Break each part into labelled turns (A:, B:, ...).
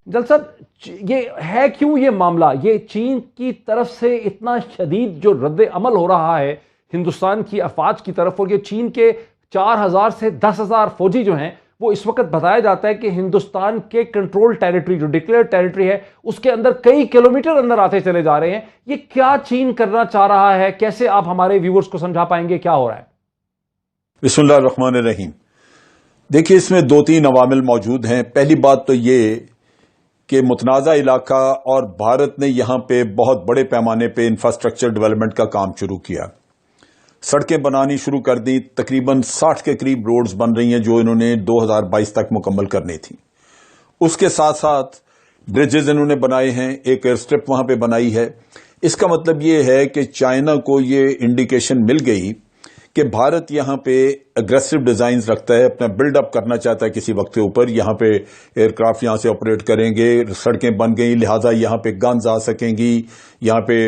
A: جل صاحب یہ ہے کیوں یہ معاملہ، یہ چین کی طرف سے اتنا شدید جو رد عمل ہو رہا ہے ہندوستان کی افواج کی طرف، اور یہ چین کے 4,000 سے 10,000 فوجی جو ہیں وہ اس وقت بتایا جاتا ہے کہ ہندوستان کے کنٹرول ٹیریٹری جو ڈکلیئر ٹیریٹری ہے اس کے اندر کئی کلومیٹر اندر آتے چلے جا رہے ہیں. یہ کیا چین کرنا چاہ رہا ہے؟ کیسے آپ ہمارے ویورز کو سمجھا پائیں گے کیا ہو رہا ہے؟
B: بسم اللہ الرحمن الرحیم. دیکھیے اس میں 2-3 عوامل موجود ہیں. پہلی بات تو یہ کہ متنازع علاقہ اور بھارت نے یہاں پہ بہت بڑے پیمانے پہ انفراسٹرکچر ڈیولپمنٹ کا کام شروع کیا، سڑکیں بنانی شروع کر دی. تقریباً 60 کے قریب روڈز بن رہی ہیں جو انہوں نے 2022 تک مکمل کرنی تھی. اس کے ساتھ ساتھ برجز انہوں نے بنائے ہیں، ایک ایئر اسٹرپ وہاں پہ بنائی ہے. اس کا مطلب یہ ہے کہ چائنا کو یہ انڈیکیشن مل گئی کہ بھارت یہاں پہ اگریسو ڈیزائنز رکھتا ہے، اپنا بلڈ اپ کرنا چاہتا ہے کسی وقت کے اوپر. یہاں پہ ایئر کرافٹ یہاں سے آپریٹ کریں گے، سڑکیں بن گئی لہٰذا یہاں پہ گنز آ سکیں گی، یہاں پہ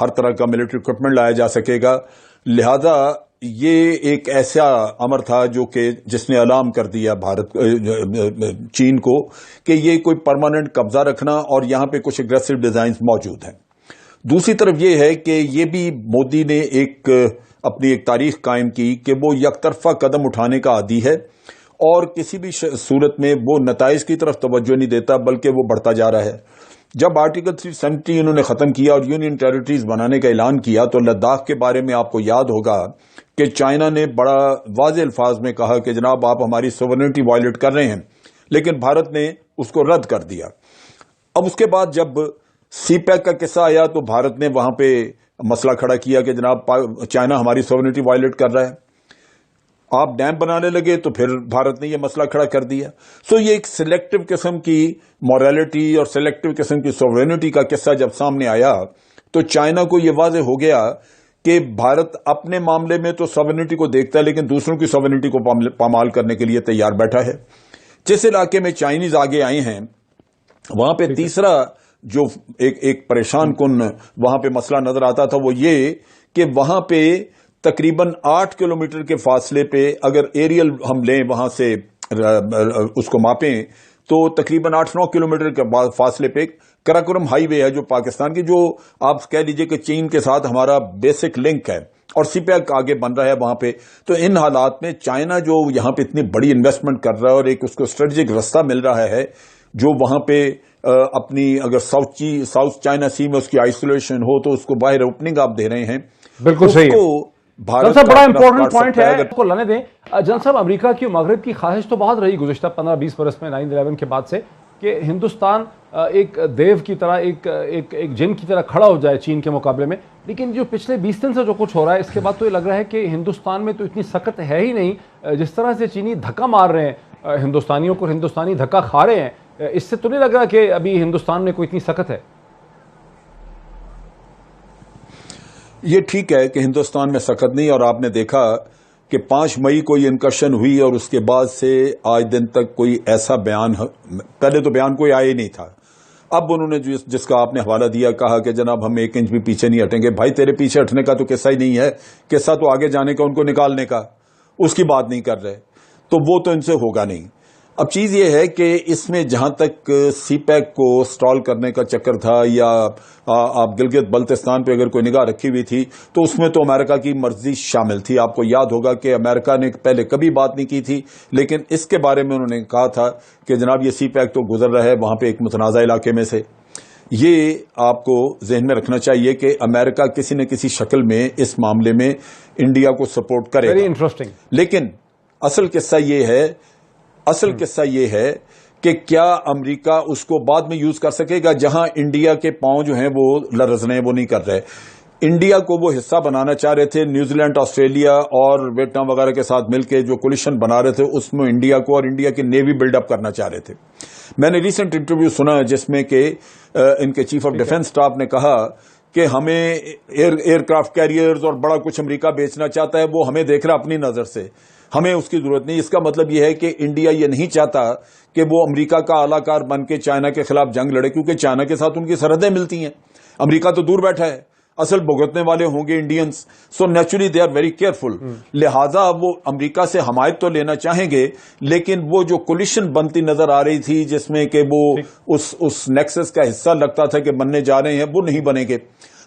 B: ہر طرح کا ملٹری اکوپمنٹ لایا جا سکے گا. لہذا یہ ایک ایسا امر تھا جو کہ جس نے الارم کر دیا چین کو کہ یہ کوئی پرماننٹ قبضہ رکھنا اور یہاں پہ کچھ اگریسو ڈیزائنز موجود ہیں. دوسری طرف یہ ہے کہ یہ بھی مودی نے اپنی ایک تاریخ قائم کی کہ وہ یک طرفہ قدم اٹھانے کا عادی ہے اور کسی بھی صورت میں وہ نتائج کی طرف توجہ نہیں دیتا بلکہ وہ بڑھتا جا رہا ہے. جب آرٹیکل 370 انہوں نے ختم کیا اور یونین ٹیریٹریز بنانے کا اعلان کیا تو لداخ کے بارے میں آپ کو یاد ہوگا کہ چائنا نے بڑا واضح الفاظ میں کہا کہ جناب آپ ہماری سوورنٹی وائلیٹ کر رہے ہیں، لیکن بھارت نے اس کو رد کر دیا. اب اس کے بعد جب سی پیک کا قصہ آیا تو بھارت نے وہاں پہ مسئلہ کھڑا کیا کہ جناب چائنا ہماری سوورنٹی وائلیٹ کر رہا ہے. آپ ڈیم بنانے لگے تو پھر بھارت نے یہ مسئلہ کھڑا کر دیا. سو یہ ایک سلیکٹو قسم کی مورالٹی اور سلیکٹو قسم کی سوورنٹی کا قصہ جب سامنے آیا تو چائنا کو یہ واضح ہو گیا کہ بھارت اپنے معاملے میں تو سوورنٹی کو دیکھتا ہے لیکن دوسروں کی سوورنٹی کو پامال کرنے کے لیے تیار بیٹھا ہے. جس علاقے میں چائنیز آگے آئے ہیں وہاں پہ تیسرا جو ایک پریشان کن وہاں پہ مسئلہ نظر آتا تھا وہ یہ کہ وہاں پہ تقریباً 8 کلومیٹر کے فاصلے پہ اگر ایریل ہم لیں وہاں سے اس کو ماپیں تو تقریباً 8-9 کلومیٹر کے فاصلے پہ کراکورم ہائی وے ہے جو پاکستان کی جو آپ کہہ لیجئے کہ چین کے ساتھ ہمارا بیسک لنک ہے اور سی پیک آگے بن رہا ہے وہاں پہ. تو ان حالات میں چائنا جو یہاں پہ اتنی بڑی انویسٹمنٹ کر رہا ہے اور ایک اس کو اسٹریٹجک رستہ مل رہا ہے جو وہاں پہ اپنی اگر ساؤتھ چائنا سی میں اس کی آئسولیشن ہو تو اس کو باہر اوپننگ آپ دے رہے ہیں.
A: بالکل صحیح ہے. جن صاحب بڑا امپورٹنٹ پوائنٹ ہے آپ کو لانے دیں. جن صاحب امریکہ کی مغرب کی خواہش تو بہت رہی گزشتہ 15-20 برس میں 9/11 کے بعد سے کہ ہندوستان ایک دیو کی طرح ایک جن کی طرح کھڑا ہو جائے چین کے مقابلے میں. لیکن جو پچھلے 20 دن سے جو کچھ ہو رہا ہے اس کے بعد تو یہ لگ رہا ہے کہ ہندوستان میں تو اتنی سخت ہے ہی نہیں. جس طرح سے چینی دھکا مار رہے ہیں ہندوستانیوں کو، ہندوستانی دھکا کھا رہے ہیں، اس سے تو نہیں لگ رہا کہ ابھی ہندوستان میں کوئی اتنی سخت ہے.
B: یہ ٹھیک ہے کہ ہندوستان میں سخت نہیں، اور آپ نے دیکھا کہ 5 مئی کو یہ انکرشن ہوئی اور اس کے بعد سے آج دن تک کوئی ایسا بیان، پہلے تو بیان کوئی آیا ہی نہیں تھا. اب انہوں نے جس کا آپ نے حوالہ دیا کہا کہ جناب ہم 1 انچ بھی پیچھے نہیں ہٹیں گے. بھائی تیرے پیچھے ہٹنے کا تو قصہ ہی نہیں ہے، قصہ تو آگے جانے کا، ان کو نکالنے کا، اس کی بات نہیں کر رہے تو وہ تو ان سے ہوگا نہیں. اب چیز یہ ہے کہ اس میں جہاں تک سی پیک کو سٹال کرنے کا چکر تھا یا آپ گلگت بلتستان پہ اگر کوئی نگاہ رکھی ہوئی تھی تو اس میں تو امریکہ کی مرضی شامل تھی. آپ کو یاد ہوگا کہ امریکہ نے پہلے کبھی بات نہیں کی تھی لیکن اس کے بارے میں انہوں نے کہا تھا کہ جناب یہ سی پیک تو گزر رہا ہے وہاں پہ ایک متنازع علاقے میں سے. یہ آپ کو ذہن میں رکھنا چاہیے کہ امریکہ کسی نہ کسی شکل میں اس معاملے میں انڈیا کو سپورٹ کرے گا.
A: Very interesting.
B: لیکن اصل قصہ یہ ہے کہ کیا امریکہ اس کو بعد میں یوز کر سکے گا جہاں انڈیا کے پاؤں جو ہیں وہ لرز رہے ہیں، وہ نہیں کر رہے. انڈیا کو وہ حصہ بنانا چاہ رہے تھے، نیوزی لینڈ، آسٹریلیا اور ویتنام وغیرہ کے ساتھ مل کے جو کولیشن بنا رہے تھے اس میں انڈیا کو اور انڈیا کی نیوی بلڈ اپ کرنا چاہ رہے تھے. میں نے ریسنٹ انٹرویو سنا جس میں کہ ان کے چیف آف ڈیفنس اسٹاف نے کہا کہ ہمیں ایئر کرافٹ کیریئرز اور بڑا کچھ امریکہ بیچنا چاہتا ہے، وہ ہمیں دیکھ رہا اپنی نظر سے، ہمیں اس کی ضرورت نہیں. اس کا مطلب یہ ہے کہ انڈیا یہ نہیں چاہتا کہ وہ امریکہ کا اعلی کار بن کے چائنا کے خلاف جنگ لڑے کیونکہ چائنا کے ساتھ ان کی سرحدیں ملتی ہیں. امریکہ تو دور بیٹھا ہے. اصل بھگتنے والے ہوں گے Indians. So naturally they are very careful. لہذا وہ امریکہ سے حمایت تو لینا چاہیں گے، لیکن وہ جو کولیشن بنتی نظر آ رہی تھی جس میں کہ وہ اس نیکسس کا حصہ لگتا تھا کہ بننے جا رہے ہیں، وہ نہیں بنیں گے.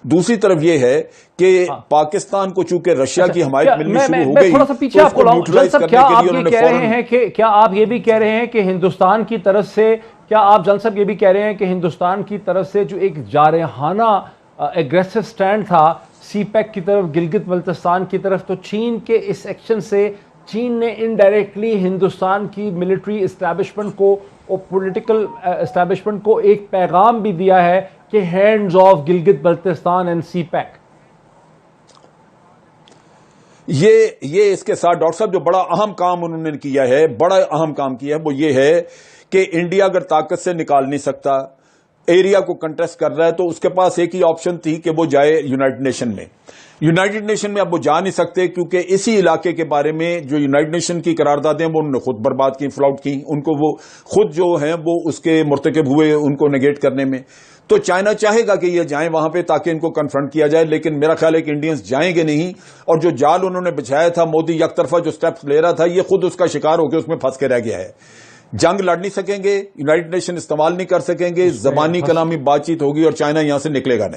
B: دوسری طرف یہ ہے کہ پاکستان کو چونکہ رشیا کی حمایت ملنی شروع ہو گئی،
A: تھوڑا سا پیچھے آپ کو لاؤں. جن صاحب کیا آپ یہ کہہ رہے ہیں کہ کیا آپ یہ بھی کہہ رہے ہیں کہ ہندوستان کی طرف سے، کیا آپ جن صاحب یہ بھی کہہ رہے ہیں کہ ہندوستان کی طرف سے جو ایک جارحانہ ایگریسو سٹینڈ تھا سی پیک کی طرف، گلگت بلتستان کی طرف، تو چین کے اس ایکشن سے چین نے انڈائریکٹلی ہندوستان کی ملٹری اسٹیبلشمنٹ کو اور پولیٹیکل اسٹیبلشمنٹ کو ایک پیغام بھی دیا ہے کہ hands off Gilgit Baltistan and CPEC?
B: یہ اس کے ساتھ ڈاکٹر صاحب جو بڑا اہم کام انہوں نے کیا ہے، بڑا اہم کام کیا ہے، وہ یہ ہے کہ انڈیا اگر طاقت سے نکال نہیں سکتا، ایریا کو کنٹیسٹ کر رہا ہے، تو اس کے پاس ایک ہی آپشن تھی کہ وہ جائے یونائٹڈ نیشن میں. یونائٹڈ نیشن میں اب وہ جا نہیں سکتے کیونکہ اسی علاقے کے بارے میں جو یونائٹڈ نیشن کی قراردادیں وہ انہوں نے خود برباد کی، فلاؤٹ کی. ان کو وہ خود جو ہیں وہ اس کے مرتکب ہوئے ان کو نیگیٹ کرنے میں. تو چائنا چاہے گا کہ یہ جائیں وہاں پہ تاکہ ان کو کنفرنٹ کیا جائے، لیکن میرا خیال ہے کہ انڈینز جائیں گے نہیں. اور جو جال انہوں نے بچھایا تھا، مودی یک طرفہ جو سٹیپس لے رہا تھا، یہ خود اس کا شکار ہو کے اس میں پھنس کے رہ گیا ہے. جنگ لڑ نہیں سکیں گے، یونائٹڈ نیشن استعمال نہیں کر سکیں گے، زبانی کلامی بات چیت ہوگی اور چائنا یہاں سے نکلے گا نہیں.